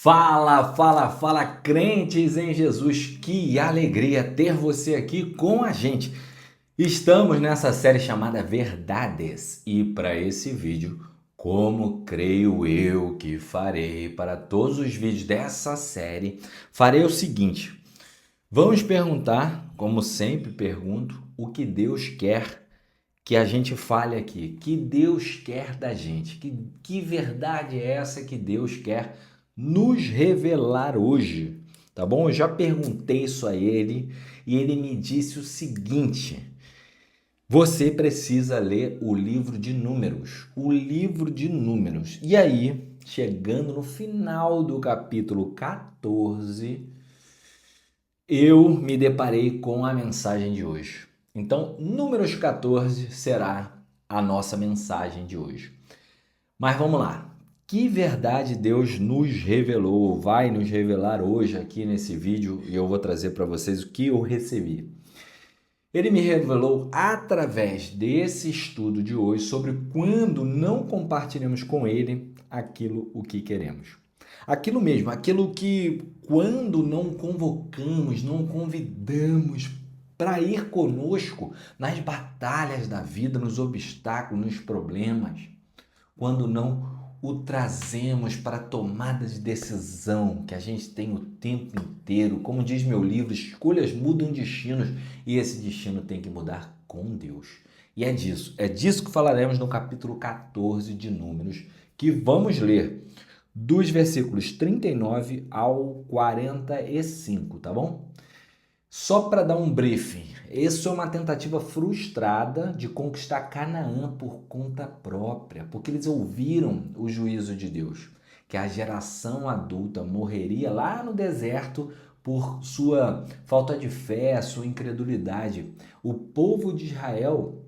Fala, fala, fala, crentes em Jesus. Que alegria ter você aqui com a gente. Estamos nessa série chamada Verdades e para esse vídeo, como creio eu que farei para todos os vídeos dessa série, farei o seguinte: vamos perguntar, como sempre pergunto, o que Deus quer que a gente fale aqui, que Deus quer da gente, que verdade é essa que Deus quer nos revelar hoje, tá bom? Eu já perguntei isso a ele e ele me disse o seguinte: você precisa ler o livro de Números, o livro de Números. E aí, chegando no final do capítulo 14, eu me deparei com a mensagem de hoje. Então, Números 14 será a nossa mensagem de hoje. Mas vamos lá. Que verdade Deus nos revelou, vai nos revelar hoje aqui nesse vídeo, e eu vou trazer para vocês o que eu recebi. Ele me revelou através desse estudo de hoje sobre quando não compartilhamos com ele aquilo o que queremos. Aquilo mesmo, aquilo que quando não convocamos, não convidamos para ir conosco nas batalhas da vida, nos obstáculos, nos problemas, quando não o trazemos para a tomada de decisão que a gente tem o tempo inteiro. Como diz meu livro, escolhas mudam destinos e esse destino tem que mudar com Deus. E é disso que falaremos no capítulo 14 de Números, que vamos ler dos versículos 39 ao 45, tá bom? Só para dar um briefing, isso é uma tentativa frustrada de conquistar Canaã por conta própria, porque eles ouviram o juízo de Deus, que a geração adulta morreria lá no deserto por sua falta de fé, sua incredulidade. O povo de Israel,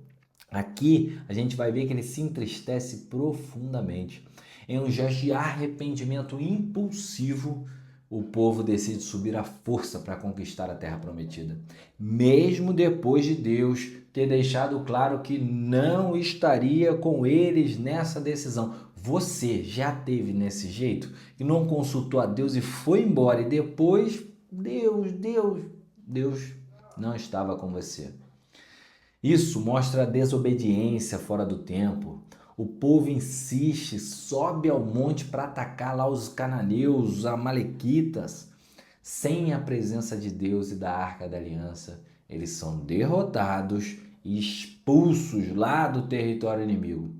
aqui a gente vai ver que ele se entristece profundamente. Em um gesto de arrependimento impulsivo, o povo decide subir à força para conquistar a terra prometida, mesmo depois de Deus ter deixado claro que não estaria com eles nessa decisão. Você já teve nesse jeito e não consultou a Deus e foi embora e depois Deus não estava com você. Isso mostra a desobediência fora do tempo. O povo insiste, sobe ao monte para atacar lá os cananeus, os amalequitas. Sem a presença de Deus e da Arca da Aliança, eles são derrotados e expulsos lá do território inimigo.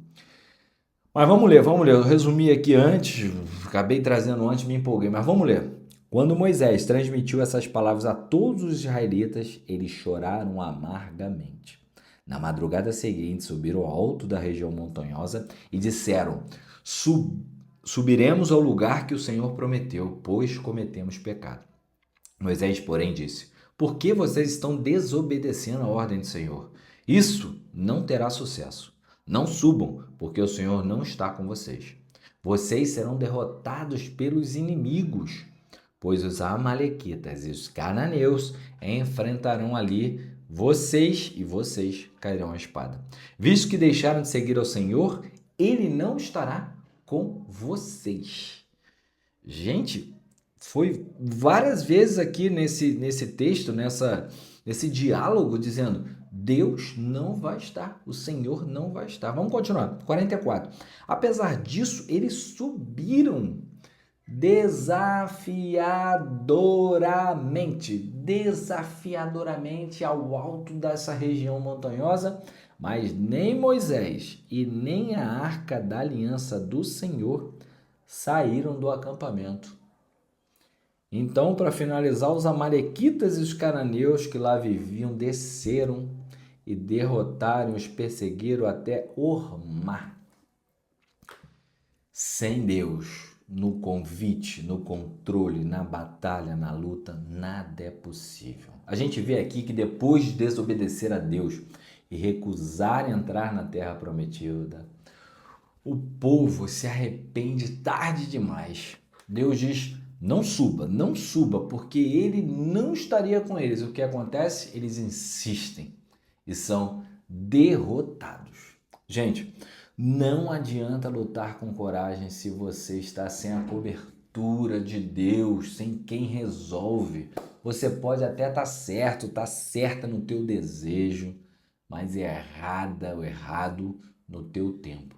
Mas vamos ler. Eu resumi aqui antes, acabei trazendo antes, me empolguei, mas vamos ler. Quando Moisés transmitiu essas palavras a todos os israelitas, eles choraram amargamente. Na madrugada seguinte, subiram ao alto da região montanhosa e disseram: Subiremos ao lugar que o Senhor prometeu, pois cometemos pecado. Moisés, porém, disse: Por que vocês estão desobedecendo a ordem do Senhor? Isso não terá sucesso. Não subam, porque o Senhor não está com vocês. Vocês serão derrotados pelos inimigos, pois os amalequitas e os cananeus enfrentarão ali vocês e vocês cairão à espada. Visto que deixaram de seguir ao Senhor, ele não estará com vocês. Gente, foi várias vezes aqui nesse texto, nesse diálogo, dizendo: Deus não vai estar, o Senhor não vai estar. Vamos continuar. 44. Apesar disso, eles subiram desafiadoramente ao alto dessa região montanhosa, mas nem Moisés e nem a Arca da Aliança do Senhor saíram do acampamento. Então, para finalizar, os amalequitas e os cananeus que lá viviam desceram e derrotaram e os perseguiram até Ormá. Sem Deus, no convite, no controle, na batalha, na luta, nada é possível. A gente vê aqui que depois de desobedecer a Deus e recusar entrar na terra prometida, o povo se arrepende tarde demais. Deus diz: não suba, porque ele não estaria com eles. O que acontece? Eles insistem e são derrotados. Gente, não adianta lutar com coragem se você está sem a cobertura criatura de Deus, sem quem resolve. Você pode até estar certo, estar certa no teu desejo, mas é errada ou errado no teu tempo.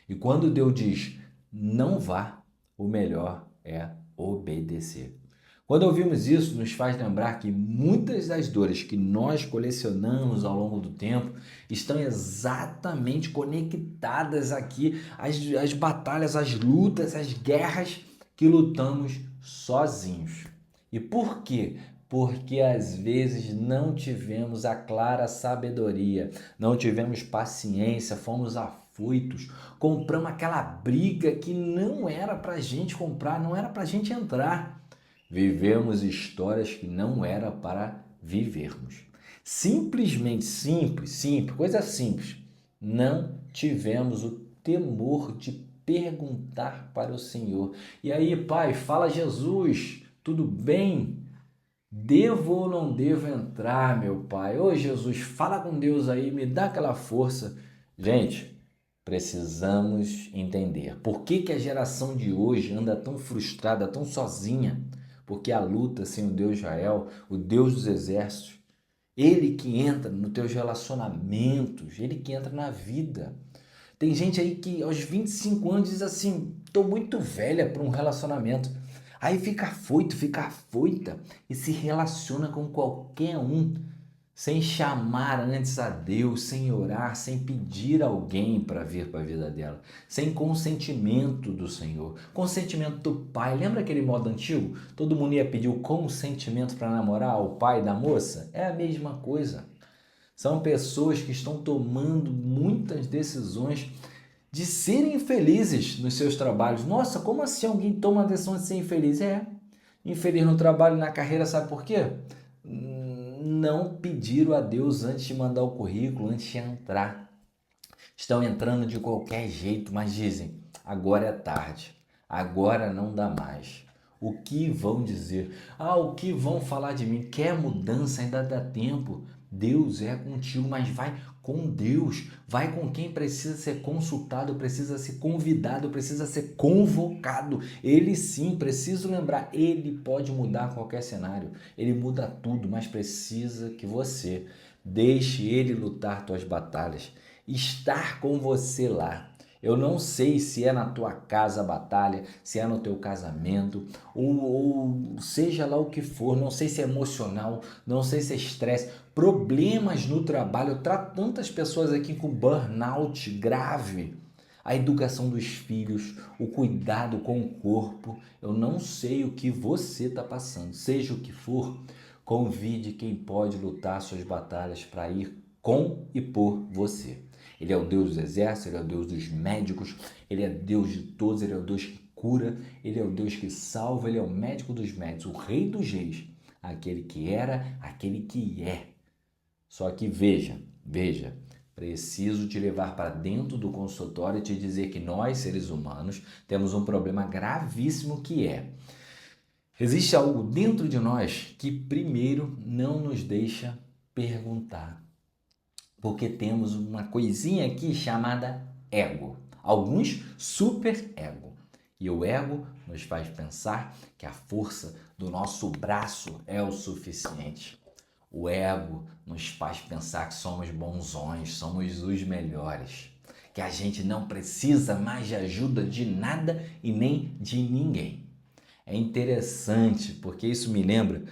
E quando Deus diz não vá, o melhor é obedecer. Quando ouvimos isso, nos faz lembrar que muitas das dores que nós colecionamos ao longo do tempo estão exatamente conectadas aqui às batalhas, às lutas, às guerras que lutamos sozinhos. E por quê? Porque às vezes não tivemos a clara sabedoria, não tivemos paciência, fomos afoitos, compramos aquela briga que não era para a gente comprar, não era para a gente entrar. Vivemos histórias que não era para vivermos. Simplesmente, simples, coisa simples. Não tivemos o temor de perguntar para o Senhor. E aí, Pai, fala Jesus, tudo bem? Devo ou não devo entrar, meu Pai? Ô Jesus, fala com Deus aí, me dá aquela força. Gente, precisamos entender por que a geração de hoje anda tão frustrada, tão sozinha. Porque a luta sem o Deus de Israel, o Deus dos exércitos, ele que entra nos teus relacionamentos, ele que entra na vida. Tem gente aí que aos 25 anos diz assim, tô muito velha para um relacionamento. Aí fica afoito, fica afoita e se relaciona com qualquer um, sem chamar antes a Deus, sem orar, sem pedir alguém para vir para a vida dela, sem consentimento do Senhor, consentimento do pai. Lembra aquele modo antigo? Todo mundo ia pedir o consentimento para namorar o pai da moça? É a mesma coisa. São pessoas que estão tomando muitas decisões de serem infelizes nos seus trabalhos. Nossa, como assim alguém toma a decisão de ser infeliz? Infeliz no trabalho e na carreira, sabe por quê? Não pediram a Deus antes de mandar o currículo, antes de entrar. Estão entrando de qualquer jeito, mas dizem, agora é tarde, agora não dá mais. O que vão dizer? O que vão falar de mim? Quer mudança? Ainda dá tempo. Deus é contigo, mas vai com Deus, vai com quem precisa ser consultado, precisa ser convidado, precisa ser convocado. Ele sim, preciso lembrar, ele pode mudar qualquer cenário, ele muda tudo, mas precisa que você deixe ele lutar tuas batalhas, estar com você lá. Eu não sei se é na tua casa a batalha, se é no teu casamento, ou seja lá o que for, não sei se é emocional, não sei se é estresse, problemas no trabalho. Eu trato tantas pessoas aqui com burnout grave, a educação dos filhos, o cuidado com o corpo. Eu não sei o que você está passando, seja o que for, convide quem pode lutar suas batalhas para ir com e por você. Ele é o Deus dos exércitos, ele é o Deus dos médicos, ele é Deus de todos, ele é o Deus que cura, ele é o Deus que salva, ele é o médico dos médicos, o rei dos reis, aquele que era, aquele que é. Só que veja, preciso te levar para dentro do consultório e te dizer que nós, seres humanos, temos um problema gravíssimo que é: existe algo dentro de nós que primeiro não nos deixa perguntar. Porque temos uma coisinha aqui chamada ego. Alguns super ego. E o ego nos faz pensar que a força do nosso braço é o suficiente. O ego nos faz pensar que somos bonzões, somos os melhores, que a gente não precisa mais de ajuda de nada e nem de ninguém. É interessante porque isso me lembra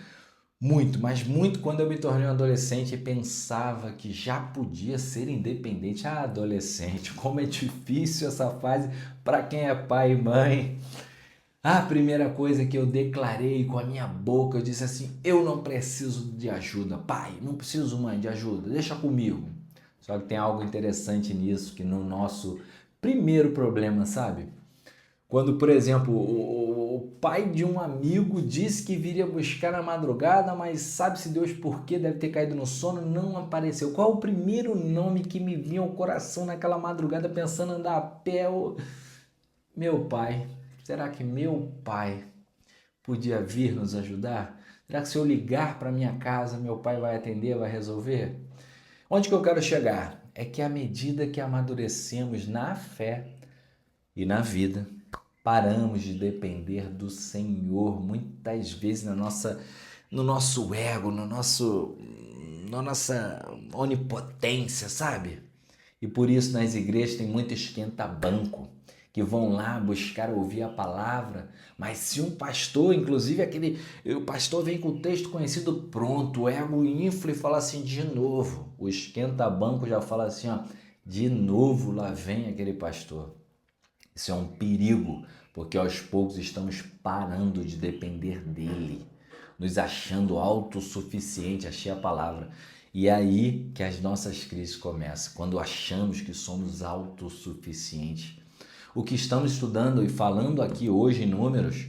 muito, mas muito quando eu me tornei um adolescente e pensava que já podia ser independente. Adolescente, como é difícil essa fase para quem é pai e mãe. A primeira coisa que eu declarei com a minha boca, eu disse assim: eu não preciso de ajuda, pai, não preciso, mãe, de ajuda, deixa comigo. Só que tem algo interessante nisso, que no nosso primeiro problema, sabe? Quando, por exemplo, o pai de um amigo disse que viria buscar na madrugada, mas sabe-se Deus por quê, deve ter caído no sono, não apareceu. Qual é o primeiro nome que me vinha ao coração naquela madrugada pensando em andar a pé? Meu pai. Será que meu pai podia vir nos ajudar? Será que se eu ligar para minha casa, meu pai vai atender, vai resolver? Onde que eu quero chegar? É que à medida que amadurecemos na fé e na vida, Paramos de depender do Senhor muitas vezes no nosso ego, na nossa onipotência, sabe? E por isso nas igrejas tem muito esquenta-banco, que vão lá buscar ouvir a palavra, mas se um pastor, inclusive o pastor vem com o texto conhecido pronto, o ego infla e fala assim de novo, o esquenta-banco já fala assim, ó, de novo lá vem aquele pastor. Isso é um perigo, porque aos poucos estamos parando de depender dele, nos achando autossuficiente, achei a palavra. E é aí que as nossas crises começam, quando achamos que somos autossuficientes. O que estamos estudando e falando aqui hoje em Números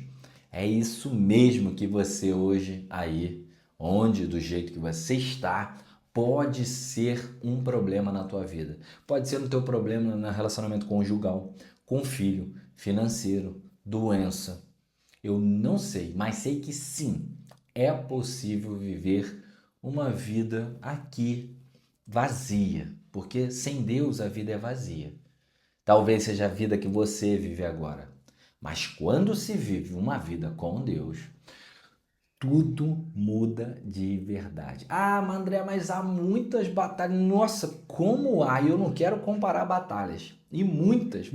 é isso mesmo que você hoje aí, onde, do jeito que você está, pode ser um problema na tua vida. Pode ser no teu problema no relacionamento conjugal, com filho, financeiro, doença. Eu não sei, mas sei que sim, é possível viver uma vida aqui vazia, porque sem Deus a vida é vazia. Talvez seja a vida que você vive agora, mas quando se vive uma vida com Deus, tudo muda de verdade. Ah, mas André, mas há muitas batalhas. Nossa, como há? Eu não quero comparar batalhas. E muitas,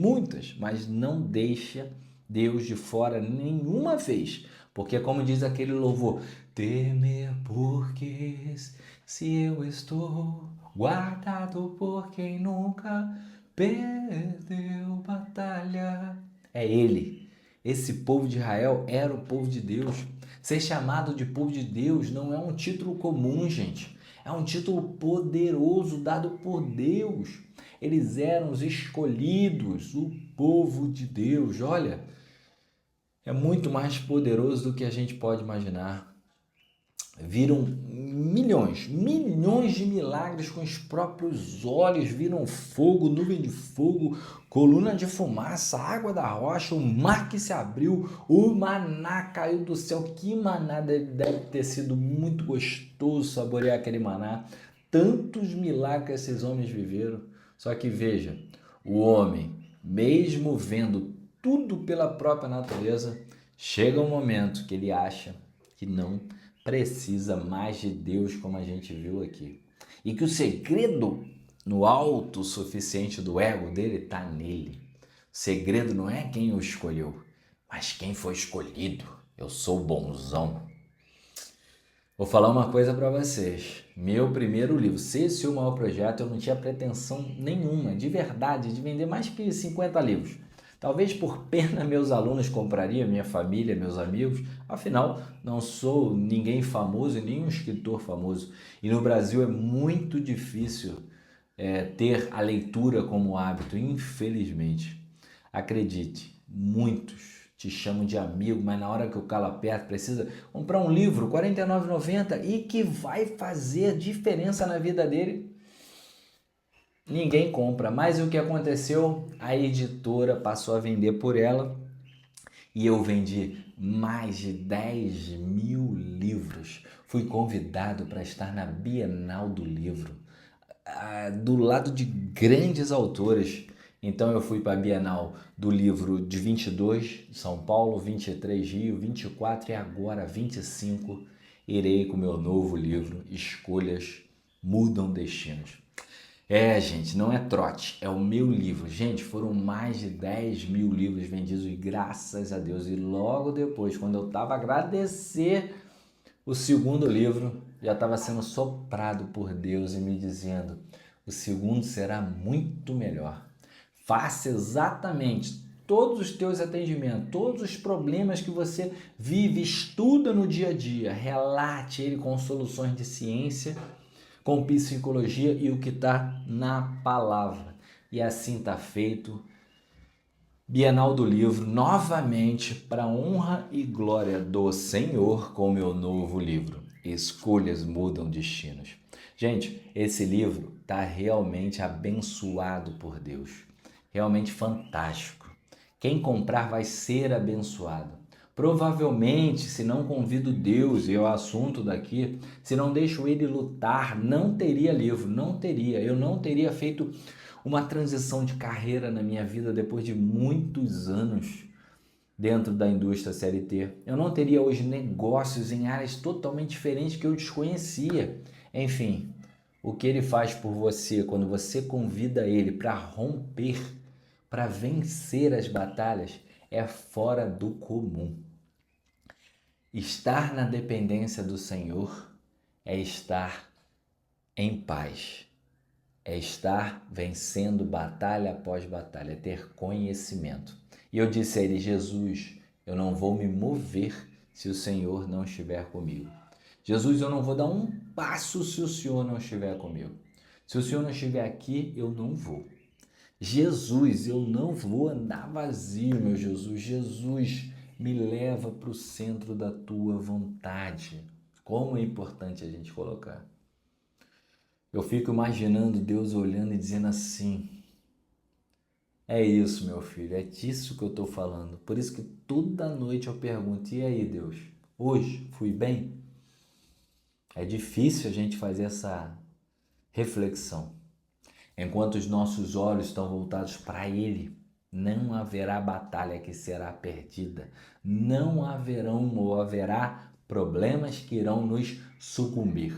mas não deixa Deus de fora nenhuma vez. Porque como diz aquele louvor, temer porque se eu estou guardado por quem nunca perdeu batalha. É Ele. Esse povo de Israel era o povo de Deus. Ser chamado de povo de Deus não é um título comum, gente. É um título poderoso dado por Deus. Eles eram os escolhidos, o povo de Deus. Olha, é muito mais poderoso do que a gente pode imaginar. Viram milhões de milagres com os próprios olhos, viram fogo, nuvem de fogo, coluna de fumaça, água da rocha, o mar que se abriu, o maná caiu do céu. Que maná, deve ter sido muito gostoso saborear aquele maná. Tantos milagres que esses homens viveram. Só que veja, o homem, mesmo vendo tudo pela própria natureza, chega um momento que ele acha que não precisa mais de Deus, como a gente viu aqui. E que o segredo no autossuficiente do ego dele está nele. O segredo não é quem o escolheu, mas quem foi escolhido. Eu sou bonzão. Vou falar uma coisa para vocês. Meu primeiro livro, Se Esse é o Maior Projeto, eu não tinha pretensão nenhuma, de verdade, de vender mais que 50 livros. Talvez por pena meus alunos comprariam, minha família, meus amigos. Afinal, não sou ninguém famoso e nem um escritor famoso. E no Brasil é muito difícil ter a leitura como hábito, infelizmente. Acredite, muitos te chamam de amigo, mas na hora que o calo aperta, precisa comprar um livro, R$ 49,90, e que vai fazer diferença na vida dele. Ninguém compra, mas o que aconteceu? A editora passou a vender por ela e eu vendi mais de 10 mil livros. Fui convidado para estar na Bienal do Livro, do lado de grandes autores. Então eu fui para a Bienal do Livro de 22, São Paulo, 23, Rio, 24 e agora 25 irei com meu novo livro, Escolhas Mudam Destinos. Gente, não é trote, é o meu livro. Gente, foram mais de 10 mil livros vendidos e graças a Deus. E logo depois, quando eu estava a agradecer o segundo livro, já estava sendo soprado por Deus e me dizendo, o segundo será muito melhor. Faça exatamente todos os teus atendimentos, todos os problemas que você vive, estuda no dia a dia, relate ele com soluções de ciência, com psicologia e o que está na palavra. E assim está feito. Bienal do Livro, novamente, para honra e glória do Senhor, com meu novo livro, Escolhas Mudam Destinos. Gente, esse livro está realmente abençoado por Deus. Realmente fantástico. Quem comprar vai ser abençoado. Provavelmente, se não convido Deus, e é o assunto daqui, se não deixo Ele lutar, não teria livro, não teria. Eu não teria feito uma transição de carreira na minha vida depois de muitos anos dentro da indústria CLT. Eu não teria hoje negócios em áreas totalmente diferentes que eu desconhecia. Enfim, o que ele faz por você quando você convida ele para romper, para vencer as batalhas, é fora do comum. Estar na dependência do Senhor é estar em paz, é estar vencendo batalha após batalha, é ter conhecimento. E eu disse a ele: Jesus, eu não vou me mover se o Senhor não estiver comigo. Jesus, eu não vou dar um passo se o Senhor não estiver comigo. Se o Senhor não estiver aqui, eu não vou. Jesus, eu não vou andar vazio, meu Jesus. Jesus, me leva para o centro da tua vontade. Como é importante a gente colocar. Eu fico imaginando Deus olhando e dizendo assim: é isso, meu filho, é disso que eu estou falando. Por isso que toda noite eu pergunto: e aí, Deus, hoje fui bem? É difícil a gente fazer essa reflexão. Enquanto os nossos olhos estão voltados para Ele, não haverá batalha que será perdida. Não haverão ou haverá problemas que irão nos sucumbir.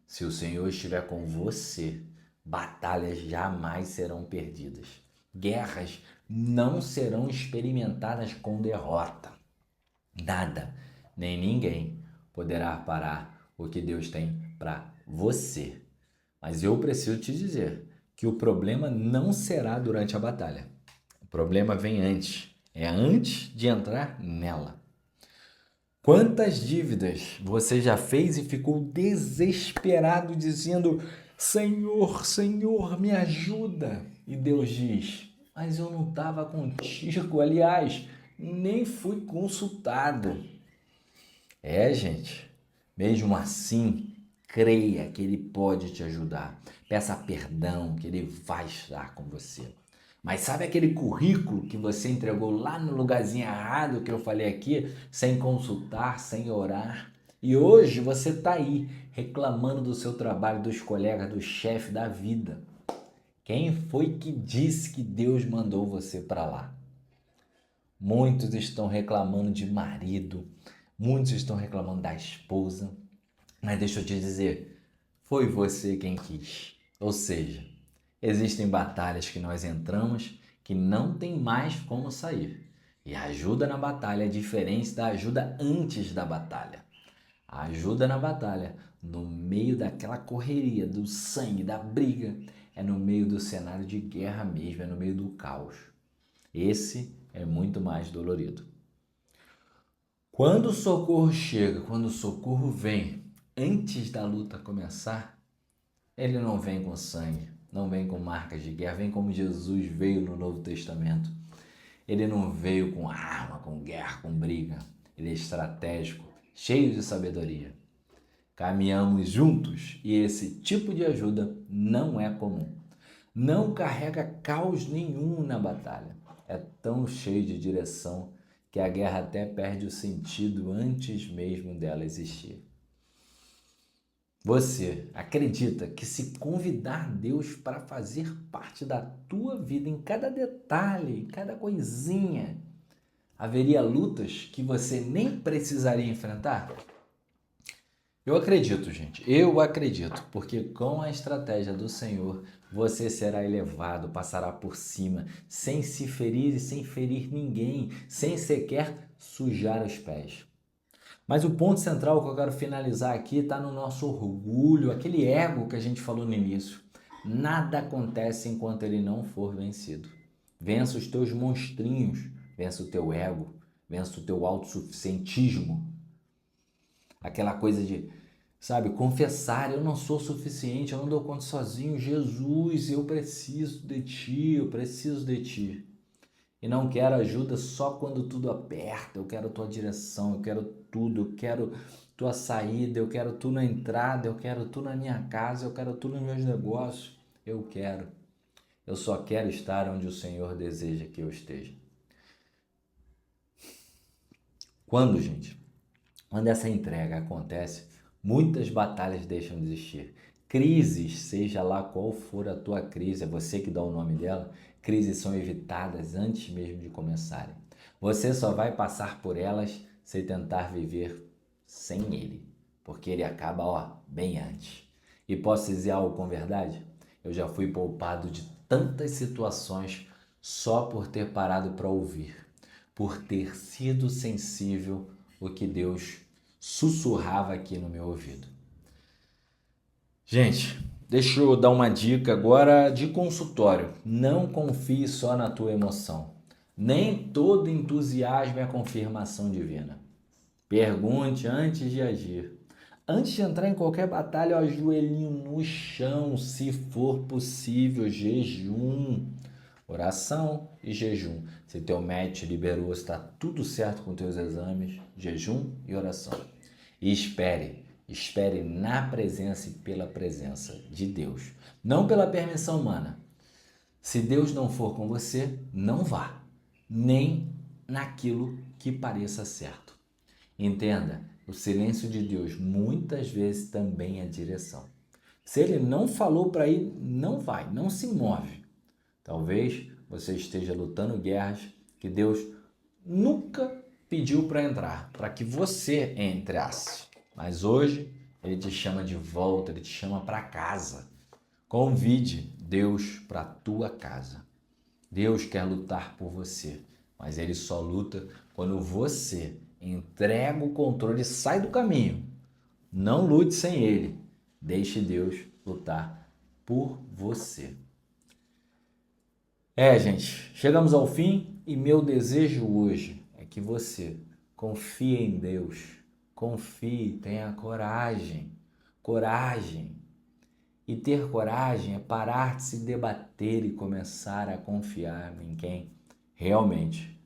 Se o Senhor estiver com você, batalhas jamais serão perdidas. Guerras não serão experimentadas com derrota. Nada, nem ninguém poderá parar o que Deus tem para você. Mas eu preciso te dizer que o problema não será durante a batalha. O problema vem antes. É antes de entrar nela. Quantas dívidas você já fez e ficou desesperado dizendo: Senhor, Senhor, me ajuda? E Deus diz: mas eu não estava contigo, aliás, nem fui consultado. Gente, mesmo assim, creia que Ele pode te ajudar. Peça perdão, que Ele vai estar com você. Mas sabe aquele currículo que você entregou lá no lugarzinho errado que eu falei aqui, sem consultar, sem orar? E hoje você está aí reclamando do seu trabalho, dos colegas, do chefe, da vida. Quem foi que disse que Deus mandou você para lá? Muitos estão reclamando de marido, muitos estão reclamando da esposa, mas deixa eu te dizer, foi você quem quis. Ou seja, existem batalhas que nós entramos que não tem mais como sair. E a ajuda na batalha é diferente da ajuda antes da batalha. A ajuda na batalha, no meio daquela correria, do sangue, da briga, é no meio do cenário de guerra mesmo, é no meio do caos. Esse é muito mais dolorido. Quando o socorro chega, quando o socorro vem, antes da luta começar, ele não vem com sangue, não vem com marcas de guerra, vem como Jesus veio no Novo Testamento. Ele não veio com arma, com guerra, com briga. Ele é estratégico, cheio de sabedoria. Caminhamos juntos e esse tipo de ajuda não é comum. Não carrega caos nenhum na batalha. É tão cheio de direção que a guerra até perde o sentido antes mesmo dela existir. Você acredita que se convidar Deus para fazer parte da tua vida em cada detalhe, em cada coisinha, haveria lutas que você nem precisaria enfrentar? Eu acredito, gente, eu acredito, porque com a estratégia do Senhor, você será elevado, passará por cima, sem se ferir e sem ferir ninguém, sem sequer sujar os pés. Mas o ponto central que eu quero finalizar aqui está no nosso orgulho, aquele ego que a gente falou no início. Nada acontece enquanto ele não for vencido. Vença os teus monstrinhos, vença o teu ego, vença o teu autossuficientismo. Aquela coisa de, sabe, confessar: eu não sou suficiente, eu não dou conta sozinho. Jesus, eu preciso de ti, eu preciso de ti. E não quero ajuda só quando tudo aperta. Eu quero tua direção, eu quero tudo, eu quero tua saída, eu quero tu na entrada, eu quero tu na minha casa, eu quero tu nos meus negócios. Eu quero. Eu só quero estar onde o Senhor deseja que eu esteja. Quando, gente? Quando essa entrega acontece, muitas batalhas deixam de existir. Crises, seja lá qual for a tua crise, é você que dá o nome dela, crises são evitadas antes mesmo de começarem. Você só vai passar por elas se tentar viver sem ele, porque ele acaba, bem antes. E posso dizer algo com verdade? Eu já fui poupado de tantas situações só por ter parado para ouvir, por ter sido sensível o que Deus sussurrava aqui no meu ouvido. Gente, deixa eu dar uma dica agora de consultório. Não confie só na tua emoção. Nem todo entusiasmo é confirmação divina. Pergunte antes de agir. Antes de entrar em qualquer batalha, joelhinho no chão, se for possível, jejum. Oração e jejum. Se teu médico te liberou, está tudo certo com teus exames, jejum e oração. E espere na presença e pela presença de Deus, não pela permissão humana. Se Deus não for com você, não vá, nem naquilo que pareça certo. Entenda, o silêncio de Deus muitas vezes também é direção. Se Ele não falou para ir, não vai, não se move. Talvez você esteja lutando guerras que Deus nunca pediu para entrar, para que você entrasse. Mas hoje Ele te chama de volta, Ele te chama para casa. Convide Deus para a tua casa. Deus quer lutar por você, mas Ele só luta quando você entrega o controle e sai do caminho. Não lute sem Ele. Deixe Deus lutar por você. Gente, chegamos ao fim e meu desejo hoje é que você confie em Deus. Confie, tenha coragem. Coragem. E ter coragem é parar de se debater e começar a confiar em quem realmente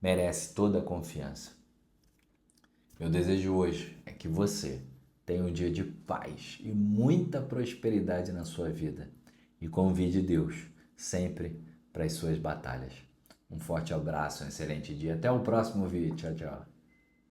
merece toda a confiança. Meu desejo hoje é que você tenha um dia de paz e muita prosperidade na sua vida e convide Deus sempre para as suas batalhas. Um forte abraço, um excelente dia. Até o próximo vídeo. Tchau, tchau.